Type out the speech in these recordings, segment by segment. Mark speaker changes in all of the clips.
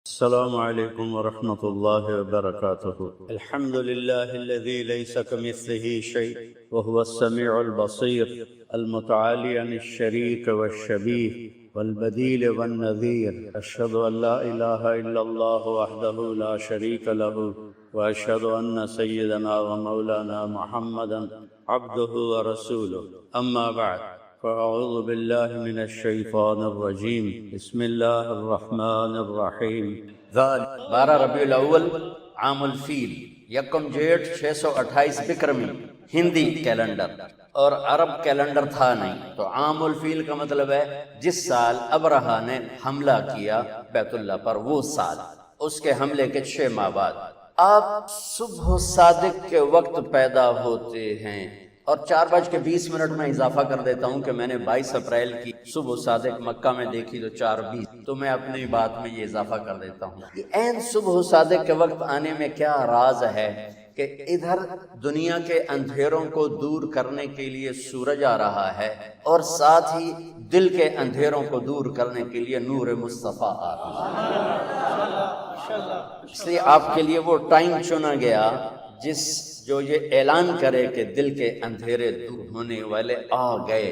Speaker 1: السلام عليكم ورحمة الله وبركاته. الحمد لله الذي ليس كمثله شيء وهو السميع البصير المتعالي عن الشريك والشبيه والبديل والنذير. أشهد أن لا إله إلا الله وحده لا شريك له، وأشهد أن سيدنا ومولانا محمدا عبده ورسوله. أما بعد، فأعوذ بالله من الشيطان الرجيم. بسم الله الرحمن الرحيم.
Speaker 2: 12 ربیع الاول عام الفیل، یکم جیٹھ 628 بکرمی ہندی کیلنڈر، اور عرب کیلنڈر تھا نہیں، تو عام الفیل کا مطلب ہے جس سال ابرہہ نے حملہ کیا بیت اللہ پر، وہ سال، اس کے حملے کے 6 ماہ بعد آپ صبح صادق کے وقت پیدا ہوتے ہیں. اور 4:20 میں اضافہ کر دیتا ہوں کہ میں نے 22 اپریل کی صبح صادق مکہ میں دیکھی تو 4:20، تو میں اپنی بات میں یہ اضافہ کر دیتا ہوں. عین صبح صادق کے وقت آنے میں کیا راز ہے کہ ادھر دنیا کے اندھیروں کو دور کرنے کے لیے سورج آ رہا ہے، اور ساتھ ہی دل کے اندھیروں کو دور کرنے کے لیے نور مصطفیٰ آ رہا ہے. اس لیے آپ کے لیے وہ ٹائم چنا گیا جو یہ اعلان کرے کہ دل کے اندھیرے دور ہونے والے آ گئے.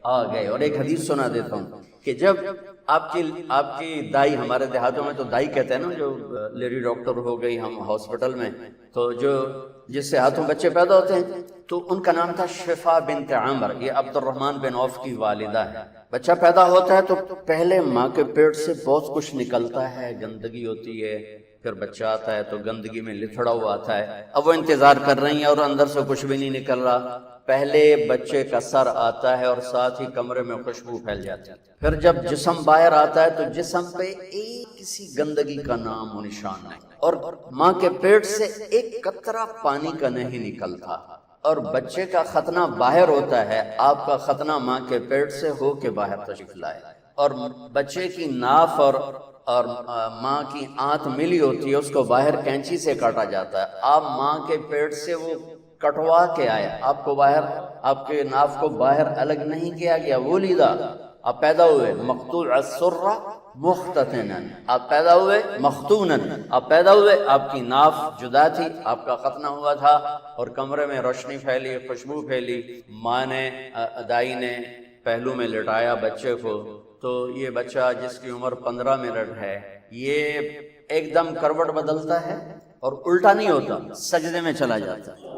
Speaker 2: اور ایک حدیث سنا دیتا ہوں کہ جب آپ کی دائی، ہمارے دیہاتوں میں تو دائی کہتے ہیں نا، جو لیڈی ڈاکٹر ہو گئی ہم ہاسپٹل میں، تو جس سے ہاتھوں بچے پیدا ہوتے ہیں، تو ان کا نام تھا شفا بنت عامر. یہ عبد الرحمن بن عوف کی والدہ ہے. بچہ پیدا ہوتا ہے تو پہلے ماں کے پیٹ سے بہت کچھ نکلتا ہے، گندگی ہوتی ہے، پھر بچہ آتا ہے تو گندگی میں لتھڑا ہوا آتا ہے. اب وہ انتظار کر رہی ہیں اور اندر سے کچھ بھی نہیں نکل رہا. پہلے بچے کا سر آتا ہے اور ساتھ ہی کمرے میں خوشبو پھیل جاتی ہے. پھر جب جسم باہر آتا ہے تو جسم پہ ایک کسی گندگی کا نام و نشان نہیں، اور ماں کے پیٹ سے ایک قطرہ پانی کا نہیں نکلتا. اور بچے کا ختنہ باہر ہوتا ہے، آپ کا ختنہ ماں کے پیٹ سے ہو کے باہر تشریف لائے، اور بچے کی ناف اور ماں کی آنت ملی ہوتی ہے، اس کو باہر کینچی سے کاٹا جاتا ہے. آپ ماں کے پیٹ سے وہ کٹوا کے آئے، آپ کو باہر، آپ کے ناف کو باہر الگ نہیں کیا گیا. وہ لیدہ آپ پیدا ہوئے مقطوع السرہ مختتنا، آپ پیدا ہوئے مختونن، آپ پیدا ہوئے، آپ کی ناف جدا تھی، آپ کا ختنہ ہوا تھا، اور کمرے میں روشنی پھیلی، خوشبو پھیلی. ماں نے، دائی نے پہلو میں لٹایا بچے کو، تو یہ بچہ جس کی عمر 15 منٹ ہے، یہ ایک دم کروٹ بدلتا ہے اور الٹا نہیں ہوتا، سجدے میں چلا جاتا ہے.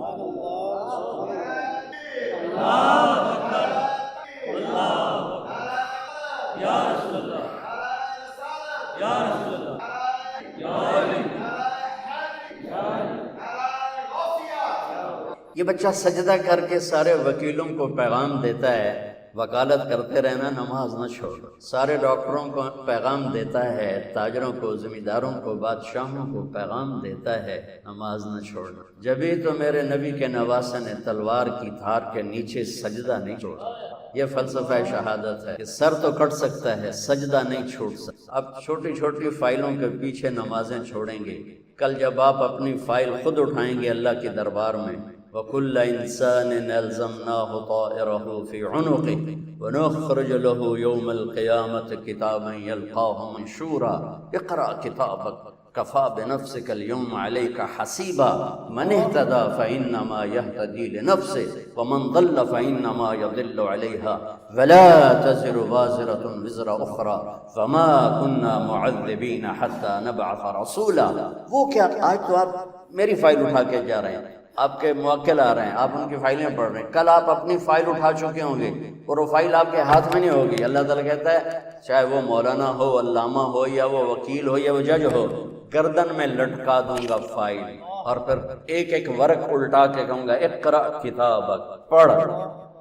Speaker 2: یہ بچہ سجدہ کر کے سارے وکیلوں کو پیغام دیتا ہے، وکالت کرتے رہنا، نماز نہ چھوڑو. سارے ڈاکٹروں کو پیغام دیتا ہے، تاجروں کو، زمینداروں کو، بادشاہوں کو پیغام دیتا ہے، نماز نہ چھوڑنا. جبھی تو میرے نبی کے نواسے نے تلوار کی دھار کے نیچے سجدہ نہیں چھوڑا. یہ فلسفہ شہادت ہے کہ سر تو کٹ سکتا ہے، سجدہ نہیں چھوڑ سکتا. اب چھوٹی چھوٹی فائلوں کے پیچھے نمازیں چھوڑیں گے. کل جب آپ اپنی فائل خود اٹھائیں گے اللہ کے دربار میں، وَكُلَّ إِنسَانٍ أَلْزَمْنَاهُ طَائِرَهُ فِي عُنُقِهِ وَنُخْرِجُ لَهُ يَوْمَ الْقِيَامَةِ كِتَابًا يَلْقَاهُ مَنشُورًا اقْرَأْ كِتَابَكَ كَفَى بِنَفْسِكَ الْيَوْمَ عَلَيْكَ حَسِيبًا مَنِ اهْتَدَى فَإِنَّمَا يَهْتَدِي لِنَفْسِهِ وَمَنْ ضَلَّ فَإِنَّمَا يَضِلُّ عَلَيْهَا وَلَا تَزِرُ وَازِرَةٌ وِزْرَ أُخْرَى وَمَا كُنَّا مُعَذِّبِينَ حَتَّى نَبْعَثَ رَسُولًا. وہ کیا، آج تو آپ میری فائل اٹھا کے جا رہے ہیں، آپ کے موکل آ رہے ہیں، آپ ان کی فائلیں پڑھ رہے ہیں. کل آپ اپنی فائل اٹھا چکے ہوں گے اور وہ فائل آپ کے ہاتھ میں نہیں ہوگی. اللہ تعالیٰ کہتا ہے چاہے وہ مولانا ہو، علامہ ہو، یا وہ وکیل ہو، یا وہ جج ہو، گردن میں لٹکا دوں گا فائل، اور پھر ایک ایک ورق الٹا کے کہوں گا اقرأ کتابک، پڑھ.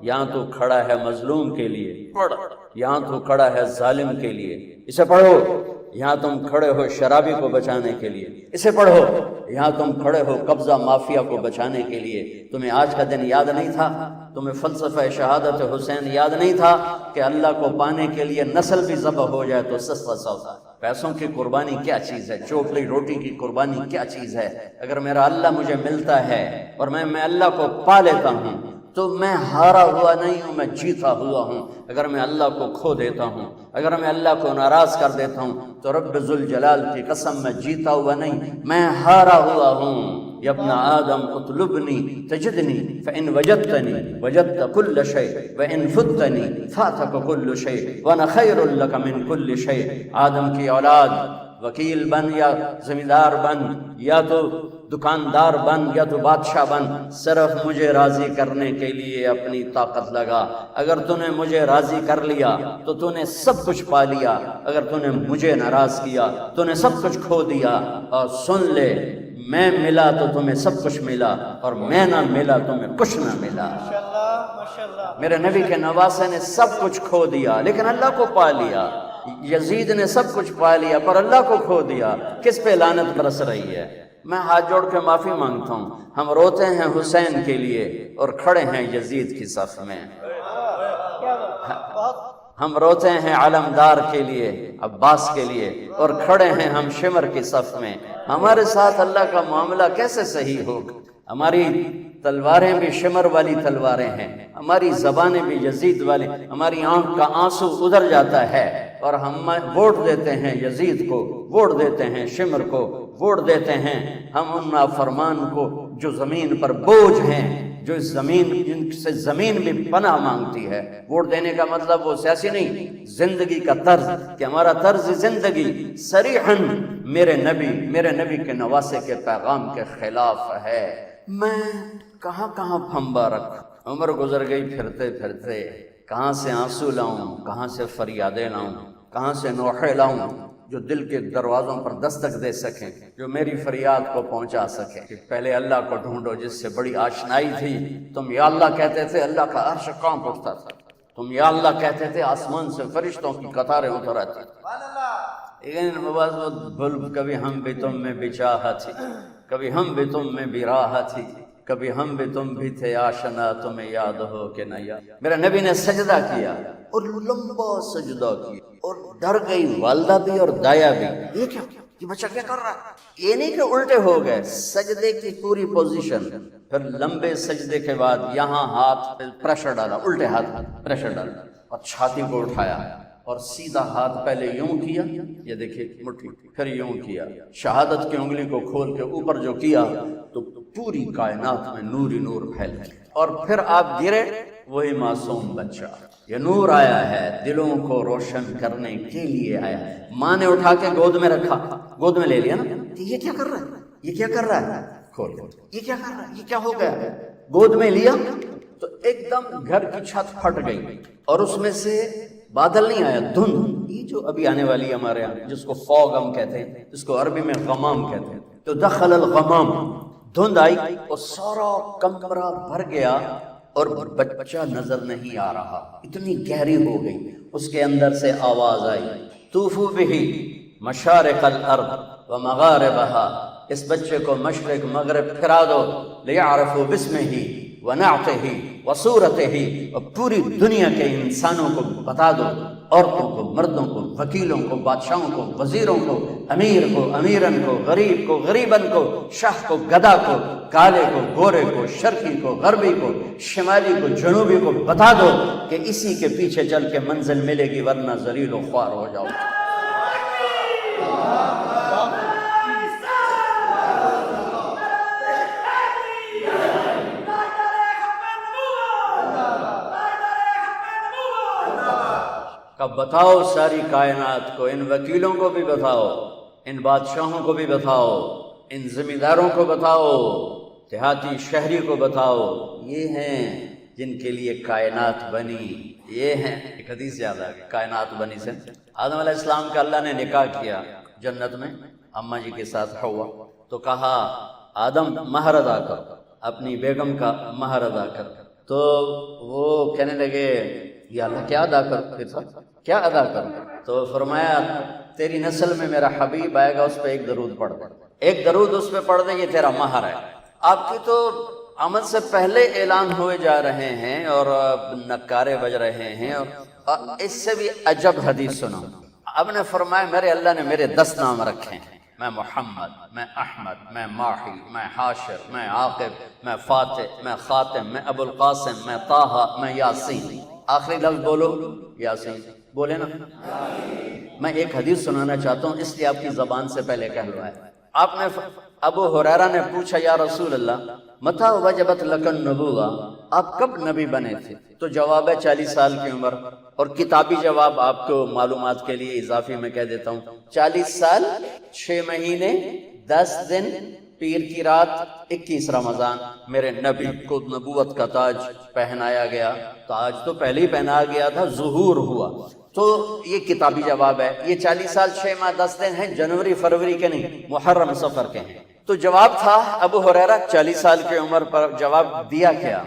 Speaker 2: یہاں تو کھڑا ہے مظلوم کے لیے، پڑھ. یہاں تو کھڑا ہے ظالم کے لیے، اسے پڑھو. یہاں تم کھڑے ہو شرابی کو بچانے کے لیے، اسے پڑھو. یہاں تم کھڑے ہو قبضہ مافیا کو بچانے کے لیے. تمہیں آج کا دن یاد نہیں تھا؟ تمہیں فلسفہ شہادت حسین یاد نہیں تھا کہ اللہ کو پانے کے لیے نسل بھی ذبح ہو جائے تو سستا سودا؟ پیسوں کی قربانی کیا چیز ہے؟ چوپڑی روٹی کی قربانی کیا چیز ہے؟ اگر میرا اللہ مجھے ملتا ہے اور میں اللہ کو پا لیتا ہوں تو میں ہارا ہوا نہیں ہوں، میں جیتا ہوا ہوں۔ اگر میں اللہ کو کھو دیتا ہوں، اگر میں اللہ کو ناراض کر دیتا ہوں تو رب ذوالجلال کی قسم میں جیتا ہوا نہیں، میں ہارا ہوا ہوں۔ یا ابن آدم اطلبنی تجدنی فإن وجدتنی وجدت کل شیء وإن فتنی فاتک کل شیء وانا خیر لک من کل شیء۔ آدم کی اولاد، وکیل بن یا زمیندار بن یا تو دکاندار بن یا تو بادشاہ بن، صرف مجھے راضی کرنے کے لیے اپنی طاقت لگا۔ اگر تو نے مجھے راضی کر لیا تو تو نے سب کچھ پا لیا، اگر تو نے مجھے ناراض کیا تو نے سب کچھ کھو دیا۔ اور سن لے، میں ملا تو تمہیں سب کچھ ملا، اور میں نہ ملا تمہیں کچھ نہ ملا۔ میرے نبی کے نواسے نے سب کچھ کھو دیا لیکن اللہ کو پا لیا۔ یزید نے سب کچھ پا لیا پر اللہ کو کھو دیا۔ کس پہ لعنت برس رہی ہے؟ میں ہاتھ جوڑ کے معافی مانگتا ہوں، ہم روتے ہیں حسین کے لیے اور کھڑے ہیں یزید کی صف میں۔ ہم روتے ہیں علمدار کے لیے، عباس کے لیے، اور کھڑے ہیں ہم شمر کی صف میں۔ ہمارے ساتھ اللہ کا معاملہ کیسے صحیح ہوگا؟ ہماری تلواریں بھی شمر والی تلواریں ہیں، ہماری زبانیں بھی یزید والی، ہماری آنکھ کا آنسو ادھر جاتا ہے اور ہم ووٹ دیتے ہیں یزید کو، ووٹ دیتے ہیں شمر کو، ووٹ دیتے ہیں ہم ان نافرمان کو جو زمین پر بوجھ ہیں، جو زمین جن سے زمین بھی پناہ مانگتی ہے۔ ووٹ دینے کا مطلب وہ سیاسی نہیں، زندگی کا طرز، کہ ہمارا طرز زندگی صریحاً میرے نبی کے نواسے کے پیغام کے خلاف ہے۔ میں کہاں کہاں پھنبا رکھوں، عمر گزر گئی پھرتے پھرتے، کہاں سے آنسو لاؤں، کہاں سے فریادیں لاؤں، کہاں سے نوحے لاؤں جو دل کے دروازوں پر دستک دے سکیں، جو میری فریاد کو پہنچا سکیں۔ کہ پہلے اللہ کو ڈھونڈو جس سے بڑی آشنائی تھی۔ تم یا اللہ کہتے تھے، اللہ کا عرش کانپ اٹھتا تھا۔ تم یا اللہ کہتے تھے، آسمان سے فرشتوں کی قطاریں اتر آتی تھیں۔ لیکن کبھی ہم بھی تم میں بچاہ تھی، کبھی ہم بھی تم میں بھی راہ تھی، کبھی ہم بھی تم بھی تھے آشنا، تمہیں یاد ہو کہ نہ یاد۔ میرے نبی نے سجدہ کیا اور لمبا سجدہ کیا، اور ڈر گئی والدہ بھی اور دایا بھی۔ یہ کیا، یہ بچہ کیا کر رہا ہے؟ یہ نہیں کہ الٹے ہو گئے، سجدے کی پوری پوزیشن۔ پھر لمبے سجدے کے بعد یہاں ہاتھ پریشر ڈالا، الٹے ہاتھ پریشر ڈالا اور چھاتی کو اٹھایا اور سیدھا ہاتھ پہلے یوں کیا، یہ دیکھیے مٹھی، پھر یوں کیا، شہادت کی انگلی کو کھول کے اوپر جو کیا تو پوری کائنات میں نور ہی نور پھیل گیا۔ اور پھر آپ گرے، وہی معصوم بچہ۔ یہ نور آیا ہے دلوں کو روشن کرنے کے لیے آیا ہے۔ ماں نے اٹھا کے گود میں رکھا، گود میں لے لیا نا، یہ کیا کر رہا ہے، یہ کیا کر رہا ہے، کھول، یہ کیا کر رہا ہے، یہ کیا ہو گیا؟ گود میں لیا تو ایک دم گھر کی چھت پھٹ گئی اور اس میں سے بادل نہیں آیا، دھند، یہ جو ابھی آنے والی ہے ہمارے یہاں، جس کو فوگ ہم کہتے ہیں، جس کو عربی میں غمام کہتے ہیں۔ تو دخل الغمام، دھند آئی اور سارا کمرہ بھر گیا اور بچہ نظر نہیں آ رہا، اتنی گہری ہو گئی۔ اس کے اندر سے آواز آئی، طوفوا بہ مشارق الارض ومغاربہا، اس بچے کو مشرق مغرب پھرا دو، لیعرفوا باسمہ ونعتہ وصورتہ، اور پوری دنیا کے انسانوں کو بتا دو، عورتوں کو، مردوں کو، وکیلوں کو، بادشاہوں کو، وزیروں کو، امیر کو، امیرن کو، غریب کو، غریبن کو، شاہ کو، گدا کو، کالے کو، گورے کو، شرقی کو، غربی کو، شمالی کو، جنوبی کو بتا دو کہ اسی کے پیچھے چل کے منزل ملے گی، ورنہ ذلیل و خوار ہو جاؤ۔ اب بتاؤ ساری کائنات کو، ان وکیلوں کو بھی بتاؤ، ان بادشاہوں کو بھی بتاؤ، ان زمینداروں کو بتاؤ، دیہاتی شہری کو بتاؤ، یہ ہیں جن کے لیے کائنات بنی، یہ ہیں۔ ایک حدیث یاد آ گئی، کائنات بنی سے آدم علیہ السلام کا اللہ نے نکاح کیا جنت میں اماں جی کے ساتھ حوا، تو کہا آدم مہر ادا کر، اپنی بیگم کا مہر ادا کر۔ تو وہ کہنے لگے یا اللہ کیا ادا کر، کیا ادا کر؟ تو فرمایا تیری نسل میں میرا حبیب آئے گا، اس پہ ایک درود پڑھ دے، ایک درود اس پہ پڑھ دے، یہ تیرا مہر ہے۔ آپ کی تو آمد سے پہلے اعلان ہوئے جا رہے ہیں اور نکارے بج رہے ہیں، اور اس سے بھی عجب حدیث سنو۔ اب نے فرمایا میرے اللہ نے میرے 10 نام رکھے ہیں، میں محمد، میں احمد، میں ماحی، میں حاشر، میں عاقب، میں فاتح، میں خاتم، میں ابو القاسم، میں طٰہٰ، میں یاسین۔ آخری لفظ بولو یاسین، بولے نا۔ میں ایک حدیث سنانا چاہتا ہوں، اس لیے آپ کی زبان سے پہلے کہہ لو ہے۔ آپ نے ابو ہریرہ نے پوچھا یا رسول اللہ متى وجبت لک النبوہ، آپ کب نبی بنے تھے؟ تو جواب ہے 40 سال کی عمر، اور کتابی جواب آپ کو معلومات کے لیے اضافی میں کہہ دیتا ہوں، 40 سال 6 مہینے 10 دن پیر کی رات 21 رمضان میرے نبی کو نبوت کا تاج پہنایا گیا۔ تاج تو پہلے ہی پہنایا گیا تھا، ظہور ہوا۔ تو یہ کتابی جواب ہے۔ یہ 40 سال 6 ماہ 10 دن ہیں، جنوری فروری کے نہیں، محرم صفر کے ہیں۔ تو جواب تھا ابو ہریرہ 40 سال کی عمر پر جواب دیا کیا؟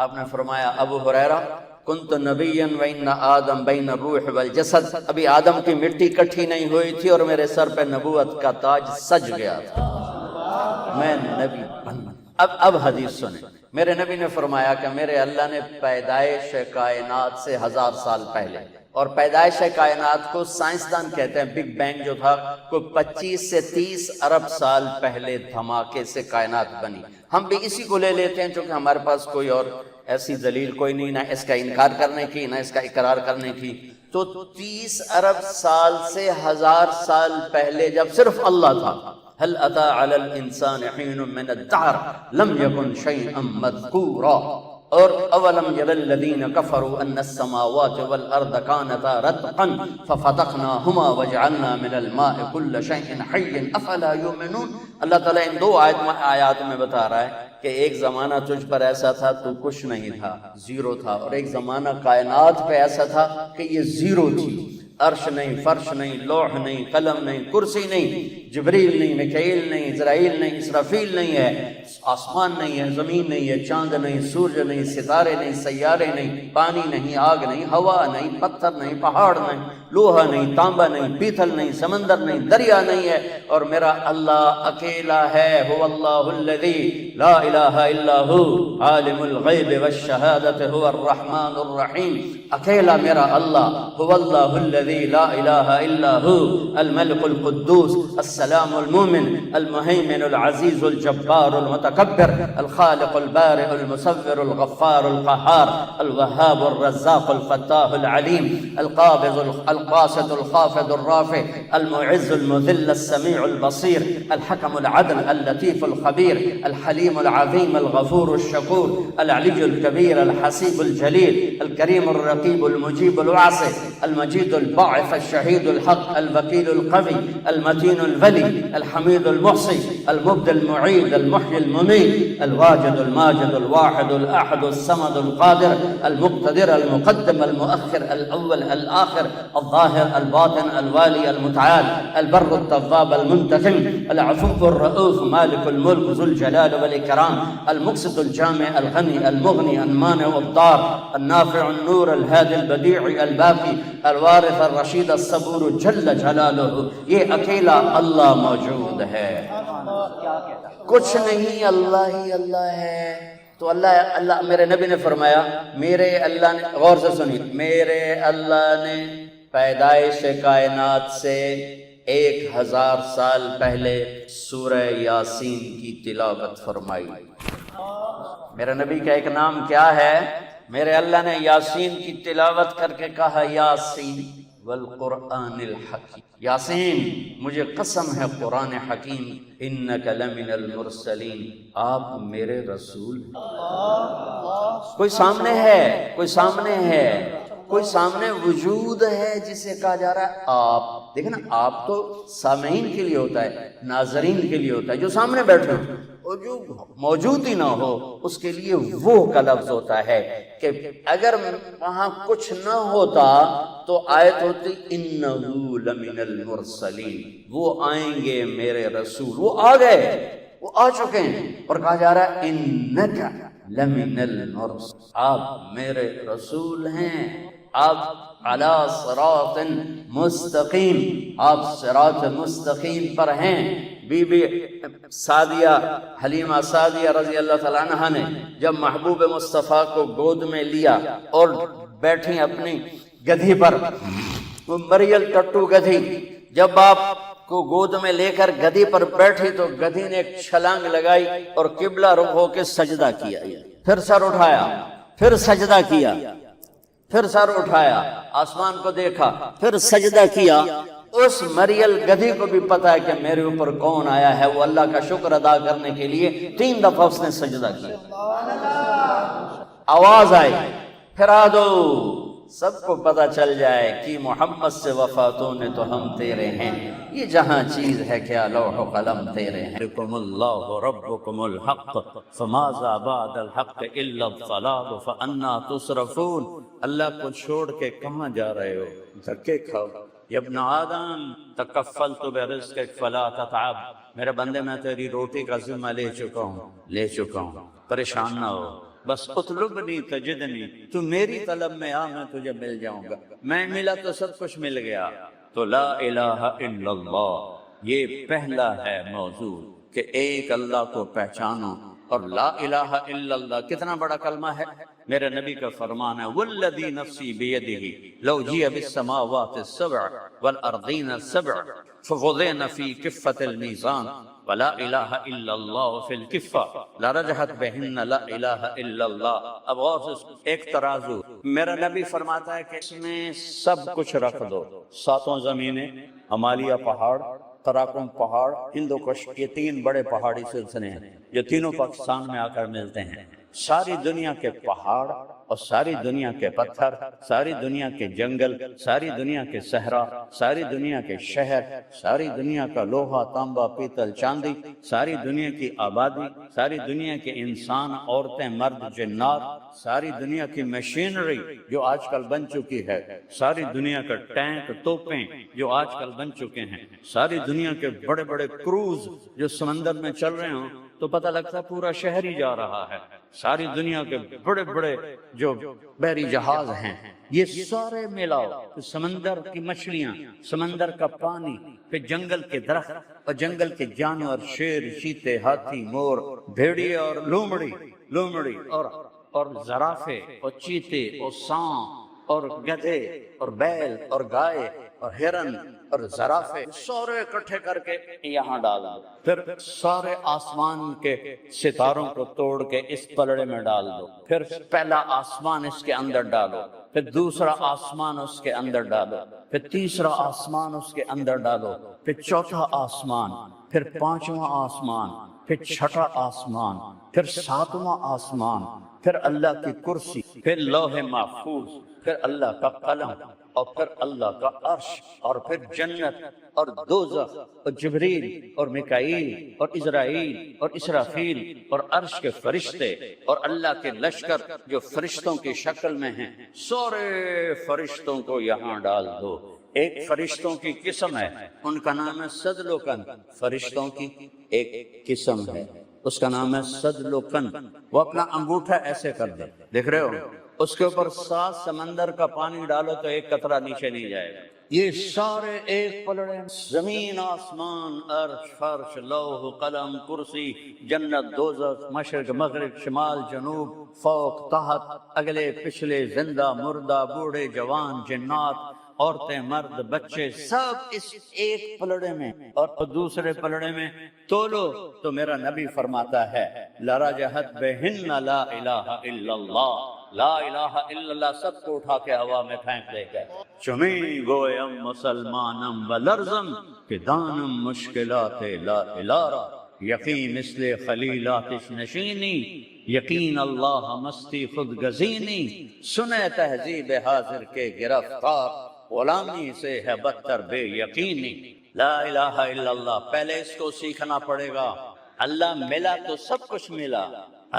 Speaker 2: آپ نے فرمایا ابو ہریرہ کنت نبیا وان آدم بین الروح والجسد، ابھی آدم کی مٹی کٹھی نہیں ہوئی تھی اور میرے سر پہ نبوت کا تاج سج گیا تھا، میں نبی بن۔ اب حدیث سنیں، میرے نبی نے فرمایا کہ میرے اللہ نے پیدائش کائنات سے 1000 سال پہلے، اور پیدائش کائنات کو سائنسدان کہتے ہیں بگ بینگ جو تھا، کوئی 25 سے 30 ارب سال پہلے دھماکے سے کائنات بنی۔ ہم بھی اسی کو لے لیتے ہیں چونکہ ہمارے پاس کوئی اور ایسی دلیل کوئی نہیں، نہ اس کا انکار کرنے کی نہ اس کا اقرار کرنے کی۔ تو 30 ارب سال سے 1000 سال پہلے جب صرف اللہ تھا، هل أتى على الإنسان حين من الدهر لم يكن شيئا مذكورا، اور اولم ير الذين كفروا ان السماوات والارض كانتا رتقا ففتقناهما وجعلنا من الماء كل شيء حي افلا يؤمنون۔ اللہ تعالیٰ ان 2 آیات میں بتا رہا ہے کہ ایک زمانہ تجھ پر ایسا تھا تو کچھ نہیں تھا، زیرو تھا، اور ایک زمانہ کائنات پہ ایسا تھا کہ یہ زیرو تھی، عرش نہیں، فرش نہیں، لوح نہیں، قلم نہیں، کرسی نہیں، جبریل نہیں، میکائیل نہیں، اسرائیل نہیں، اسرافیل نہیں ہے، آسمان نہیں ہے، زمین نہیں ہے، چاند نہیں، سورج نہیں، ستارے نہیں، سیارے نہیں، پانی نہیں، آگ نہیں، ہوا نہیں، پتھر نہیں، پہاڑ نہیں، لوہا نہیں، تانبا نہیں، پیتل نہیں، سمندر نہیں، دریا نہیں ہے، اور میرا اللہ اکیلا ہے۔ هو اللہ الذی لا الہ الا ہو عالم الغیب والشہادۃ هو الرحمن الرحیم، اکیلا میرا اللہ، هو اللہ الذی لا الہ الا ہو الملک القدوس السلام المؤمن المہیمن العزیز الجبار المتکبر الخالق البارئ المصور الغفار القہار الوہاب الرزاق الفتاح العلیم القابض القاسط الخافض الرافع المعز المذل السمیع البصیر الحکم العدل اللطیف الخبیر الحلیم العظیم الغفور الشکور العلی الکبیر الحسیب الجلیل الکریم الرقیب المجیب الواسع المجید الباعث الشہید الحق الوکیل القوی المتین الولی الحمید المحصی المبدی المعید المحیی المميت الواجد الماجد الواحد الأحد الصمد القادر المقتدر المقدم المؤخر الأول الآخر الظاهر الباطن الوالي المتعال البر التواب المنتقم العفو الرؤوف مالك الملك ذو الجلال والإكرام المقسط الجامع الغني المغني المانع الضار النافع النور الهادي البديع الباقي الوارث الرشيد الصبور جل جلالہ۔ یہ اکیلا اللہ موجود ہے، کچھ نہیں، اللہ ہی اللہ ہے۔ تو اللہ میرے نبی نے فرمایا، میرے اللہ نے، غور سے سنیے، میرے اللہ نے پیدائش کائنات سے 1000 سال پہلے سورہ یاسین کی تلاوت فرمائی۔ میرے نبی کا ایک نام کیا ہے؟ میرے اللہ نے یاسین کی تلاوت کر کے کہا یاسین والقرآن الحکیم، یاسین مجھے قسم ہے قرآن حکیم، انک لمن المرسلین، آپ میرے رسول۔ کوئی سامنے ہے، کوئی سامنے ہے، کوئی سامنے وجود ہے جسے کہا جا رہا ہے آپ۔ دیکھیں نا، آپ تو سامعین کے لیے ہوتا ہے، ناظرین کے لیے ہوتا ہے، جو سامنے بیٹھے ہوں، اور جو موجود ہی نہ ہو اس کے لیے وہ کا لفظ ہوتا ہے کہ اگر وہاں کچھ نہ ہوتا تو آیت ہوتی انہو لمن المرسلین، وہ آئیں گے میرے رسول، وہ آ گئے، وہ آ چکے ہیں، اور کہا جا رہا ہے انکا لمن المرسلین، آپ میرے رسول ہیں، آپ علی صراط مستقیم، آپ صراط مستقیم پر ہیں۔ بی بی سعدیہ، حلیمہ سعدیہ رضی اللہ تعالیٰ عنہ نے جب محبوب مصطفیٰ کو گود میں لیا اور بیٹھی اپنی گدھی پر، وہ مریل ٹٹو گدھی، جب آپ کو گود میں لے کر گدھی پر بیٹھی تو گدھی نے ایک چھلانگ لگائی اور قبلہ رخ ہو کے سجدہ کیا، پھر سر اٹھایا، پھر سجدہ کیا، پھر سر اٹھایا، آسمان کو دیکھا، پھر سجدہ کیا۔ اس مریل گدھی کو بھی پتا ہے کہ میرے اوپر کون آیا ہے، وہ اللہ کا شکر ادا کرنے کے لیے 3 دفعہ اس نے سجدہ کیا۔ آواز آئی، پھرا دو، سب کو پتا چل جائے کہ محمد سے وفاتوں نے تو ہم تیرے ہیں، یہ جہاں چیز ہے کیا لوح و قلم تیرے ہیں۔
Speaker 1: ربكم الله ربكم الحق فماذا بعد الحق الا الضلال فانا تصرفون۔ اللہ کو چھوڑ کے کہاں جا رہے ہو؟ دھکے کھاؤ۔ یا ابن آدم تکفلت برزقک فلا تتعب، میرے بندے میں تیری روٹی کا ذمہ لے چکا ہوں، پریشان نہ ہو، بس اطلبنی تجدنی، تو میری طلب میں آ، میں تجھے مل جاؤں گا، میں ملا تو سب کچھ مل گیا۔ تو لا الہ الا اللہ، یہ پہلا ہے موضوع کہ ایک اللہ کو پہچانو، اور لا الہ الا اللہ کتنا بڑا کلمہ ہے۔ میرے نبی کا فرمان ہے والذی نفسی بیدہ لو جیء بالسماوات السبع والارضین السبع فوضعن فی کفۃ المیزان ولا الہ الا اللہ فی الکفہ لرجحت بہن لا الہ الا اللہ۔ اب غور سے ایک ترازو، میرا نبی فرماتا ہے کہ اس میں سب کچھ رکھ دو، 7 زمینیں، ہمالیہ پہاڑ، قراقم پہاڑ، ہندو کش، یہ 3 بڑے پہاڑی سلسلے ہیں جو تینوں پاکستان میں آ کر ملتے ہیں۔ ساری دنیا کے پہاڑ اور ساری دنیا کے پتھر، ساری دنیا کے جنگل، ساری دنیا کے صحرا، ساری دنیا کے شہر، ساری دنیا کا لوہا، تانبا، پیتل، چاندی، ساری دنیا کی آبادی، ساری دنیا کے انسان، عورتیں، مرد، جنات، ساری دنیا کی مشینری جو آج کل بن چکی ہے، ساری دنیا کا ٹینک، توپیں جو آج کل بن چکے ہیں، ساری دنیا کے بڑے بڑے کروز جو سمندر میں چل رہے ہوں تو پتہ لگتا ہے پورا شہر ہی جا رہا ہے، ساری دنیا کے بڑے بڑے جو بحری جہاز ہیں، یہ سارے ملاؤ، سمندر کی مچھلیاں، سمندر کا پانی، پھر جنگل کے درخت اور جنگل کے جانور، شیر، چیتے، ہاتھی، مور، بھیڑیے اور لومڑی اور زرافے اور چیتے اور سانپ اور گدھے اور بیل اور گائے اور ہرن اور زرافے، سارے اکٹھے کر کے یہاں ڈالا، پھر سارے آسمان کے ستاروں کو توڑ کے اس پلڑے میں ڈال دو، پھر پہلا آسمان اس کے اندر ڈالو، پھر دوسرا آسمان اس کے اندر ڈالو، پھر تیسرا آسمان اس کے اندر ڈالو، پھر چوتھا آسمان، پھر 5واں آسمان، پھر 6واں آسمان، پھر 7واں آسمان، پھر اللہ کی کرسی، پھر لوح محفوظ، پھر اللہ کا قلم، اور پھر اللہ کا عرش، اور پھر جنت اور دوزخ اور جبریل اور میکائیل اور عزرائیل اور اسرافیل اور عرش کے فرشتے اور اللہ کے لشکر جو فرشتوں کی شکل میں ہیں، سارے فرشتوں کو یہاں ڈال دو۔ ایک فرشتوں کی قسم ہے، ان کا نام ہے صدلوکن، فرشتوں کی ایک قسم ہے، اس کا نام ہے صدلوکن۔ وہ اپنا انگوٹھا ایسے کر دے، دیکھ رہے ہو، اس کے اوپر 7 سمندر کا پانی ڈالو تو ایک قطرہ نیچے نہیں جائے گا۔ یہ سارے ایک پلڑے، زمین، آسمان، عرش، فرش، لوح، قلم، کرسی، جنت، دوزخ، مشرق، مغرب، شمال، جنوب، فوق، تحت، اگلے، پچھلے، زندہ، مردہ، بوڑھے، جوان، جنات، عورتیں، مرد، بچے، سب اس ایک پلڑے میں، اور دوسرے پلڑے میں تولو تو میرا نبی فرماتا ہے لرجحت بہن لا الہ الا اللہ، لا الہ الا اللہ سب کو اٹھا کے ہوا میں پھینک دے گا۔ چمی گویم مسلمانم و لرزم کہ دانم مشکلات لا الارا، یقین مثل خلیلاتش نشینی، یقین اللہ مستی خود گزینی، سنے تہذیب حاضر کے گرفتار، غلامی سے ہے بدتر بے یقینی۔ لا الہ الا اللہ، پہلے اس کو سیکھنا پڑے گا۔ اللہ ملا تو سب کچھ ملا،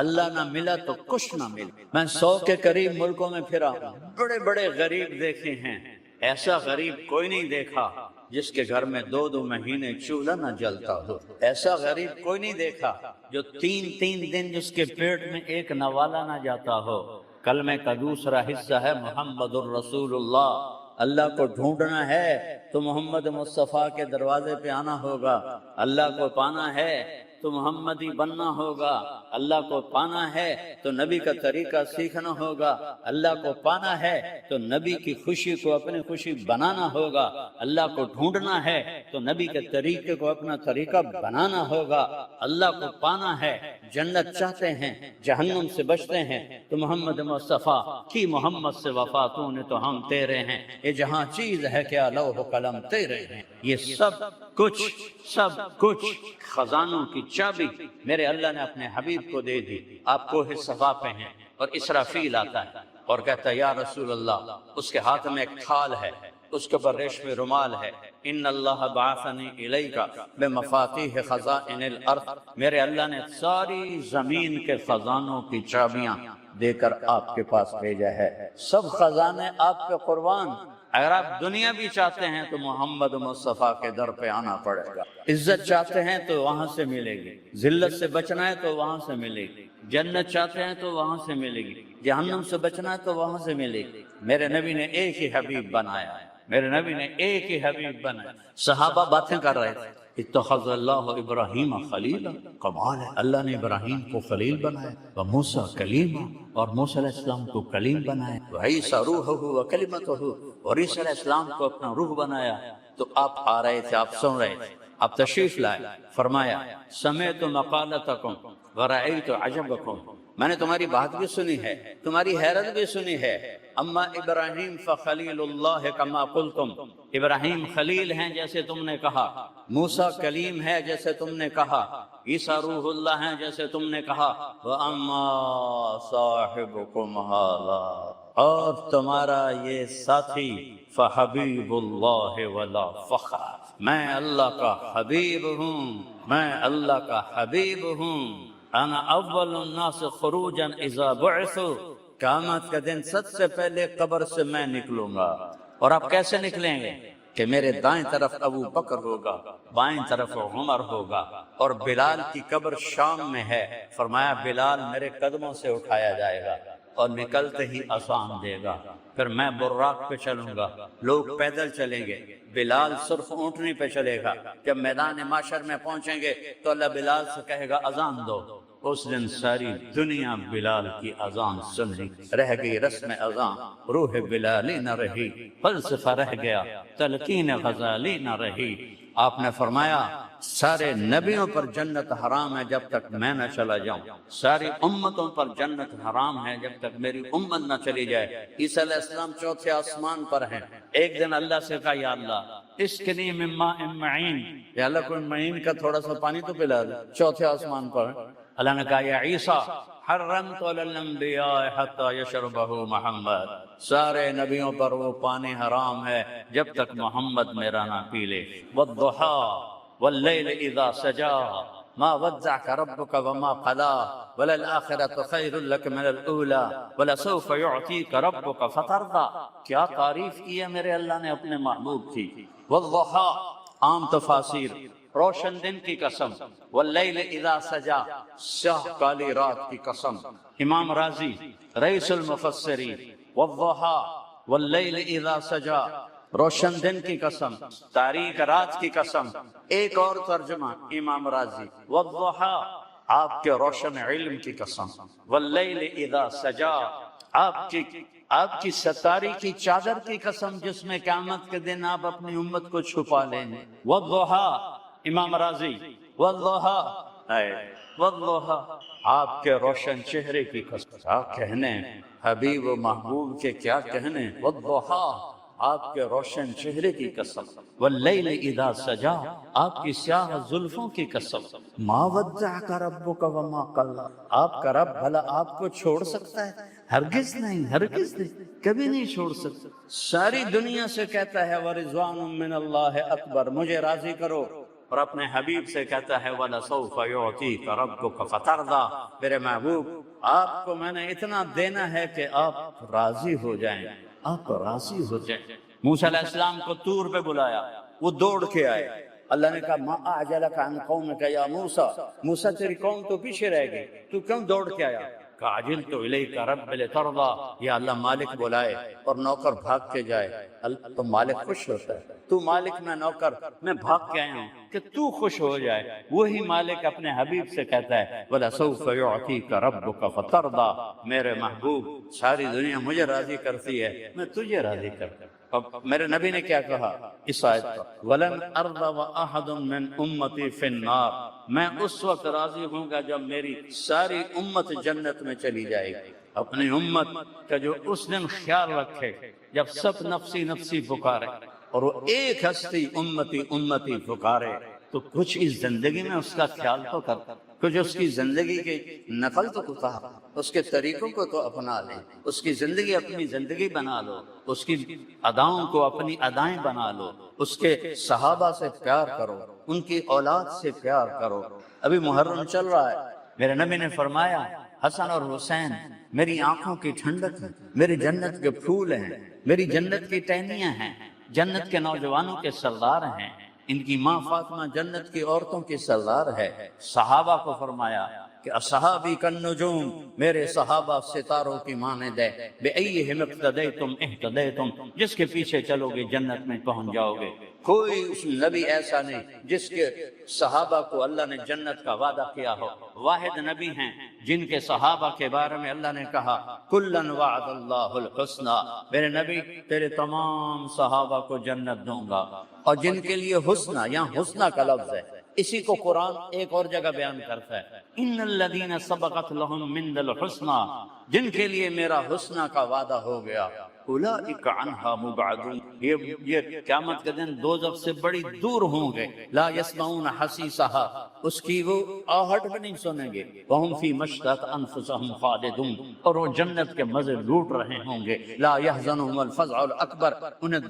Speaker 1: اللہ نہ ملا تو کچھ نہ ملا۔ میں 100 کے قریب ملکوں میں پھرا، بڑے بڑے غریب دیکھے ہیں، ایسا غریب کوئی نہیں دیکھا جس کے گھر میں 2 مہینے چولہا نہ جلتا ہو، ایسا غریب کوئی نہیں دیکھا جو 3 دن جس کے پیٹ میں ایک نوالا نہ جاتا ہو۔ کلمے کا دوسرا حصہ ہے محمد الرسول اللہ۔ اللہ کو ڈھونڈنا ہے تو محمد مصطفیٰ کے دروازے پہ آنا ہوگا، اللہ کو پانا ہے تو محمدی بننا ہوگا، اللہ کو پانا ہے تو نبی کا طریقہ سیکھنا ہوگا، اللہ کو پانا ہے تو نبی کی خوشی کو اپنی خوشی بنانا ہوگا، اللہ کو ڈھونڈنا ہے تو نبی کے طریقے کو اپنا طریقہ بنانا ہوگا، اللہ کو پانا ہے، جنت چاہتے ہیں، جہنم سے بچتے ہیں تو محمد مصطفیٰ کی محمد سے وفا تو نے تو ہم تیرے ہیں، یہ جہاں چیز ہے کیا لوح و قلم تیرے ہیں، یہ سب کچھ خزانوں کی چابی میرے اللہ نے اپنے حبیب کو دے دی۔ آپ کوہ صفا پہ ہیں اور اسرافیل آتا ہے اور کہتا ہے یا رسول اللہ، اس کے ہاتھ میں ایک تھال ہے، اس کے اوپر ریشمی رومال ہے، ان اللہ بعثنی الیک بمفاتیح خزائن الارض، میرے اللہ نے ساری زمین کے خزانوں کی چابیاں دے کر آپ کے پاس بھیجا ہے، سب خزانے آپ کے قربان۔ اگر آپ دنیا بھی چاہتے ہیں تو محمد مصطفیٰ کے در پہ آنا پڑے گا، عزت چاہتے ہیں تو وہاں سے ملے گی، ذلت سے بچنا ہے تو وہاں سے ملے گی، جنت چاہتے ہیں تو وہاں سے ملے گی، جہنم سے بچنا ہے تو وہاں سے ملے گی۔ میرے نبی نے ایک ہی حبیب بنایا، میرے نبی نے ایک ہی حبیب بنایا۔ صحابہ باتیں کر رہے تھے، اتخذ اللہ ابراہیم خلیلا، کمال ہے، اللہ نے ابراہیم کو خلیل بنایا، وموسیٰ کلیما، اور موسیٰ علیہ السلام کو کلیم بنایا، وعیسیٰ روحہ وکلمتہ، اور عیسیٰ علیہ السلام کو اپنا روح بنایا۔ تو آپ آ رہے تھے، آپ سن رہے تھے، آپ تشریف لائے، فرمایا سمعت مقالتکم ورأیت عجبکم، میں نے تمہاری بات بھی سنی ہے، تمہاری حیرت بھی سنی ہے، اما ابراہیم فخلیل اللہ کما قلتم، ابراہیم خلیل ہیں جیسے تم نے کہا، موسیٰ کلیم ہے جیسے تم نے کہا، عیسیٰ روح اللہ ہیں جیسے تم نے کہا، وَأَمَّا صَاحِبُكُمْ هَذَا، اور تمہارا یہ ساتھی فحبیب اللہ ولا فخر، میں اللہ کا حبیب ہوں، میں اللہ کا حبیب ہوں، انا اول الناس خروجا اذا بعثوا، قیامت کا دن سب سے پہلے قبر سے میں نکلوں گا، اور آپ کیسے نکلیں گے کہ میرے دائیں طرف ابو بکر ہوگا، بائیں طرف عمر ہوگا، اور بلال کی قبر شام میں ہے، فرمایا بلال میرے قدموں سے اٹھایا جائے گا اور نکلتے ہی اذان دے گا، پھر میں براق پہ چلوں گا، لوگ پیدل چلیں گے، بلال صرف اونٹنی پہ چلے گا، جب میدان معاشر میں پہنچیں گے تو اللہ بلال سے کہے گا اذان دو، اس دن ساری دنیا بلال کی اذان سن لی، رہ گئی رسم اذان، روح بلالی نہ رہی، فلسفہ رہ گیا، تلقین غزالی نہ رہی۔ آپ نے فرمایا سارے نبیوں پر جنت حرام ہے جب تک میں نہ چلا جاؤں، ساری امتوں پر جنت حرام ہے جب تک میری امت نہ چلی جائے۔ عیسیٰ علیہ السلام چوتھے آسمان پر ہیں، ایک دن اللہ سے کہا یا اللہ اسقنی من ماء معین، یا اللہ کوئی معین کا تھوڑا سا پانی تو پلا دے، چوتھے آسمان پر ہے۔ اللہ نے کہا یا عیسیٰ حرمت علی الانبیاء حتی یشربہ محمد، سارے نبیوں پر وہ پانی حرام ہے جب تک محمد میرا نہ پی لے۔ والضحا واللیل اذا سجا ما ودعك ربك وما قلا وللآخرة خیر لك من الاولى ولسوف يعطيك ربك فترضى، کیا تعریف کی ہے میرے اللہ نے اپنے محبوب کی۔ والضحا عام تفاسیر، روشن دن کی قسم، واللیل اذا سجا سیاہ کالی رات کی قسم۔ امام رازی رئیس المفسرین، والضحا واللیل اذا سجا، روشن دن کی قسم، تاریک رات کی قسم۔ ایک اور ترجمہ امام رازی، والضحا آپ کے روشن علم کی قسم، واللیل اذا سجا آپ کی ستاری کی چادر کی قسم جس میں قیامت کے دن آپ اپنی امت کو چھپا لیں گے۔ والضحا امام راضی، والضحا والضحا آپ کے روشن چہرے کی قسم، کیا کہنے حبیب و محبوب کے، کیا کہنے، والضحا آپ کے روشن چہرے کی قسم، واللیل اذا سجا آپ کی سیاہ زلفوں کی قسم، ما ودعک ربک وما قلا، آپ کا رب بھلا آپ کو چھوڑ سکتا ہے؟ ہرگز نہیں، ہرگز نہیں، کبھی نہیں چھوڑ سکتا۔ ساری دنیا سے کہتا ہے ورضوان من اللہ اکبر، مجھے راضی کرو، اور اپنے حبیب سے کہتا ہے وَلَسَوْفَ يُعْطِيكَ رَبُّكَ فَتَرْضَىٰ، میرے محبوب آپ کو میں نے اتنا دینا ہے کہ آپ راضی ہو جائیں، آپ راضی ہو جائیں۔ موسیٰ علیہ السلام کو طور پہ بلایا، وہ دوڑ کے آئے، اللہ نے کہا مَا أَعْجَلَكَ عَنْ قَوْمِكَ يَا مُوسَىٰ، موسیٰ تیری قوم تو پیچھے رہ گئی، تو کیوں دوڑ کے آیا؟ عجلت الیک رب لترضا، یا اللہ مالک بلائے اور نوکر بھاگ کے جائے، تو مالک خوش ہوتا ہے، تو مالک میں نوکر، میں بھاگ کے آیا ہوں کہ تو خوش ہو جائے۔ وہی مالک اپنے حبیب سے کہتا ہے وَلَسَوْفَ يُعْطِيكَ رَبُّكَ فَتَرْضَىٰ، میرے محبوب ساری دنیا مجھے راضی کرتی ہے، میں تجھے راضی کرتا ہوں۔ اب میرے نبی نے کیا کہا اس آیت پر، وَلَنْ أَرْضَ وَأَحَدٌ مِّنْ أُمَّتِي فِي النَّارِ، میں اس وقت راضی ہوں گا جب میری ساری امت جنت میں چلی جائے گی۔ اپنی امت کا جو اس دن خیال رکھے جب سب نفسی نفسی پکارے اور وہ ایک ہستی امتی امتی پکارے، تو کچھ اس زندگی میں اس کا خیال تو کر، کچھ اس کی زندگی کی نقل تو اتار، اس کے طریقوں کو تو اپنا لے، اس کی زندگی اپنی زندگی بنا لو، اس کی اداؤں کو اپنی ادائیں بنا لو، اس کے صحابہ سے پیار کرو، ان کی اولاد سے پیار کرو۔ ابھی محرم چل رہا ہے، میرے نبی نے فرمایا حسن اور حسین میری آنکھوں کی ٹھنڈک ہیں، میری جنت کے پھول ہیں، میری جنت کی ٹہنیاں ہیں، جنت کے نوجوانوں کے سردار ہیں، ان کی ماں فاطمہ جنت کی عورتوں کی سردار ہے۔ صحابہ کو فرمایا کہ اصحابی کالنجوم، میرے صحابہ ستاروں کی مانند ہے، بِأَيِّهِمْ اقْتَدَيْتُمْ اهْتَدَيْتُمْ، جس کے پیچھے چلو گے جنت میں پہنچ جاؤ گے۔ کوئی اس نبی ایسا نہیں جس کے صحابہ کو اللہ نے جنت کا وعدہ کیا ہو، واحد نبی ہیں جن کے صحابہ کے بارے میں اللہ نے کہا کُلًّا وَعَدَ اللَّهُ الْحُسْنَىٰ، میرے نبی تیرے تمام صحابہ کو جنت دوں گا، اور جن کے لیے حسنہ، یہاں حسنہ کا لفظ ہے، اسی کو قرآن ایک اور جگہ بیان کرتا ہے ان الذین سبقت لهم من الحسنى، جن کے لیے میرا حسنہ کا وعدہ ہو گیا، اولئک عنہا مبعدون، یہ قیامت کے دن دوزخ سے بڑی دور ہوں گے، لا یسمعون حسیسہا، اس کی وہ آہٹ بھی نہیں سنیں گے، وہم فی مشتہت انفسہم خالدون، اور وہ جنت کے مزے لوٹ رہے ہوں گے، لا یحزنہم الفزع الاکبر، انہیں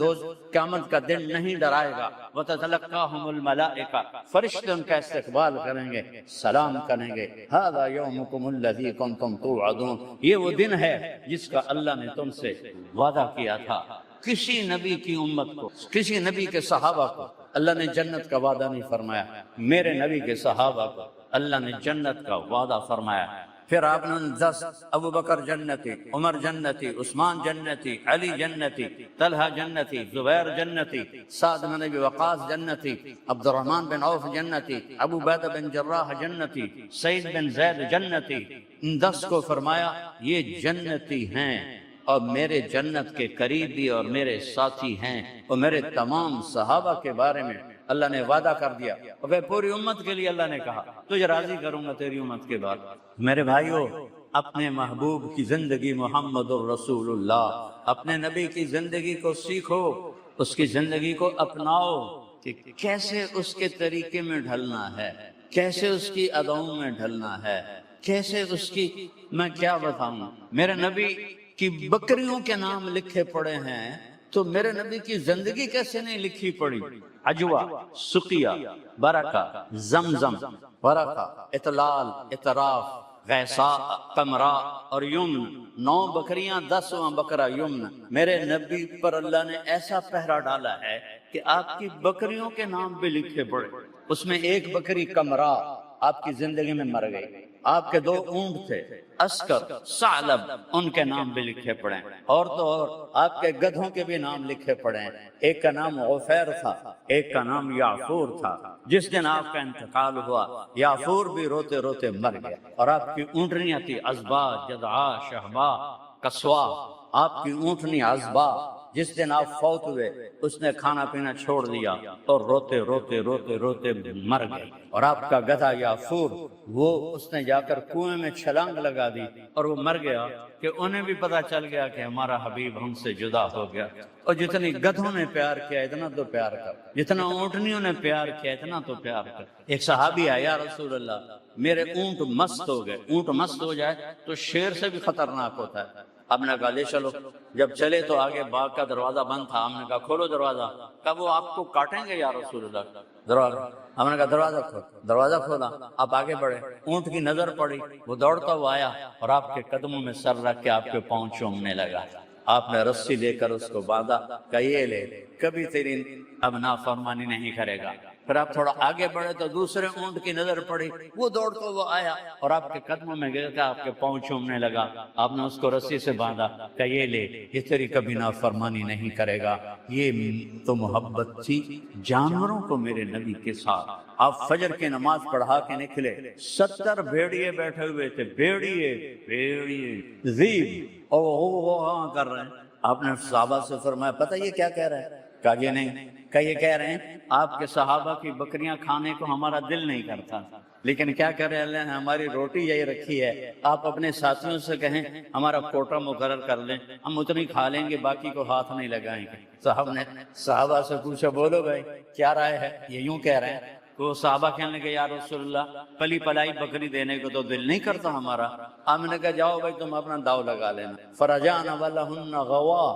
Speaker 1: قیامت کا دن نہیں ڈرائے گا، وتتلقاہم الملائکہ، فرشتے ان کا استقبال کریں گے، سلام کریں گے، ھذا یومکم الذی کنتم توعدون، یہ وہ دن ہے جس کا اللہ نے تم سے وعدہ کیا تھا۔ کسی نبی کی امت کو، کسی نبی کے صحابہ کو اللہ نے جنت کا وعدہ نہیں فرمایا، میرے نبی کے صحابہ کو اللہ نے جنت کا وعدہ فرمایا۔ پھر آپ نے 10 ابو بکر جنتی، عمر جنتی، عثمان جنتی، علی جنتی، طلحہ جنتی، زبیر جنتی، سعد بن ابی وقاص جنتی، عبد الرحمن بن عوف جنتی، ابو عبیدہ بن جراح جنتی، سعید بن زید جنتی، ان 10 کو فرمایا یہ جنتی ہیں اور میرے جنت کے قریبی اور میرے ساتھی ہیں، اور میرے تمام صحابہ کے بارے میں اللہ نے وعدہ کر دیا، اور پھر پوری امت کے لیے اللہ نے کہا تجھے راضی کروں گا تیری امت کے بعد۔ میرے بھائیو، اپنے محبوب کی زندگی محمد الرسول اللہ، اپنے نبی کی زندگی کو سیکھو، اس کی زندگی کو اپناؤ کہ کیسے اس کے طریقے میں ڈھلنا ہے، کیسے اس کی اداؤں میں ڈھلنا ہے، کیسے اس کی، میں کیا بتاؤں، میرے نبی کی بکریوں کے نام لکھے پڑے ہیں تو میرے نبی کی زندگی کیسے نہیں لکھی پڑی؟ عجوہ، سقیہ، برکہ، زمزم، برکہ، اطلال، اطراف، غیثاء، قمراء اور یمن، 9 بکریاں، 10واں بکرا یمن۔ میرے نبی پر اللہ نے ایسا پہرا ڈالا ہے کہ آپ کی بکریوں کے نام بھی لکھے پڑے، اس میں ایک بکری قمراء آپ کی زندگی میں مر گئی، آپ کے 2 اونٹ تھے، اسکر، ثعلب، ان کے نام بھی لکھے پڑے ہیں، اور تو اور آپ کے گدھوں کے بھی نام لکھے پڑے ہیں، ایک کا نام غفیر تھا، ایک کا نام یعفور تھا۔ جس دن آپ کا انتقال ہوا یعفور بھی روتے روتے مر گیا، اور آپ کی اونٹنیاں تھی عزبا، جدعا، شہبا، قصوا، آپ کی اونٹنی عزبا، جس دن آپ فوت ہوئے اس نے کھانا پینا چھوڑ دیا اور روتے روتے روتے روتے مر گئی، اور آپ کا گدھا یعفور، وہ اس نے جا کر کنویں میں چھلانگ لگا دی اور وہ مر گیا کہ انہیں بھی پتا چل گیا کہ ہمارا حبیب ہم سے جدا ہو گیا۔ اور جتنی گدھوں نے پیار کیا اتنا تو پیار کر، جتنا اونٹنیوں نے پیار کیا اتنا تو پیار کر۔ ایک صحابی آیا، یا رسول اللہ میرے اونٹ مست ہو گئے۔ اونٹ مست ہو جائے تو شیر سے بھی خطرناک ہوتا ہے۔ آپ نے کہا لے چلو، جب چلے تو آگے باغ کا دروازہ بند تھا، ہم نے کہا کھولو دروازہ، کہا وہ آپ کو کاٹیں گے یا رسول اللہ، دروازہ، ہم نے کہا دروازہ کھول، دروازہ کھولا، آپ آگے بڑھے، اونٹ کی نظر پڑی، وہ دوڑتا ہوا آیا اور آپ کے قدموں میں سر رکھ کے آپ کے پاؤں چومنے لگا۔ آپ نے رسی لے کر اس کو باندھا، کہا یہ لے، کبھی تیری اب نافرمانی نہیں کرے گا۔ پھر آپ تھوڑا آگے بڑھے تو دوسرے اونٹ کی نظر پڑی، وہ دوڑتا وہ آیا اور آپ کے قدموں میں گر کے آپ کے پاؤں چومنے لگا۔ آپ نے اس کو رسی سے باندھا کہ یہ لے، یہ تیری کبھی نافرمانی نہیں کرے گا۔ یہ تو محبت تھی جانوروں کو میرے نبی کے ساتھ۔ آپ فجر کی نماز پڑھا کے نکلے، 70 بھیڑیے بیٹھے ہوئے تھے، بھیڑیے زیب اور وہ کر رہے ہیں۔ آپ نے صحابہ سے فرمایا پتہ یہ کیا کہہ رہے ہیں؟ کہا یہ نہیں، کہ یہ کہہ رہے ہیں آپ کے صحابہ کی بکریاں کھانے کو ہمارا دل نہیں کرتا، لیکن کیا کرے اللہ نے ہماری روٹی یہی رکھی ہے، آپ اپنے ساتھیوں سے کہیں ہمارا کوٹا مقرر کر لیں، ہم اتنی کھا لیں گے، باقی کو ہاتھ نہیں لگائیں گے۔ صاحب نے صحابہ سے پوچھا بولو بھائی کیا رائے ہے؟ یہ یوں کہہ رہے ہیں۔ تو صحابہ کہنے لگے یا رسول اللہ پلی پلائی بکری دینے کو تو دل نہیں کرتا ہمارا۔ ہم نے کہا جاؤ بھائی تم اپنا داؤ لگا لینا۔ فرجعنا ولہن غوا،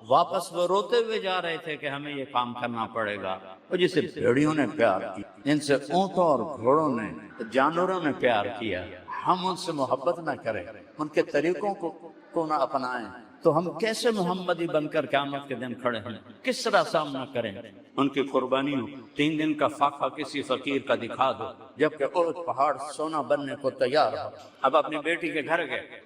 Speaker 1: واپس وہ روتے ہوئے جا رہے تھے کہ ہمیں یہ کام کرنا پڑے گا۔ اور جسے بھیڑیوں نے پیار کی، جن سے اونٹوں اور گھوڑوں نے جانوروں نے پیار کیا، ہم ان سے محبت نہ کریں، ان کے طریقوں کو نہ اپنائیں تو ہم کیسے محمدی بن کر قیامت کے دن کھڑے ہیں؟ کس طرح سامنا کریں؟ ان کی قربانیوں 3 دن کا فاقہ کسی فقیر کا دکھا دو، جبکہ احد پہاڑ سونا بننے کو تیار ہو۔ اب اپنی بیٹی کے گھر گئے،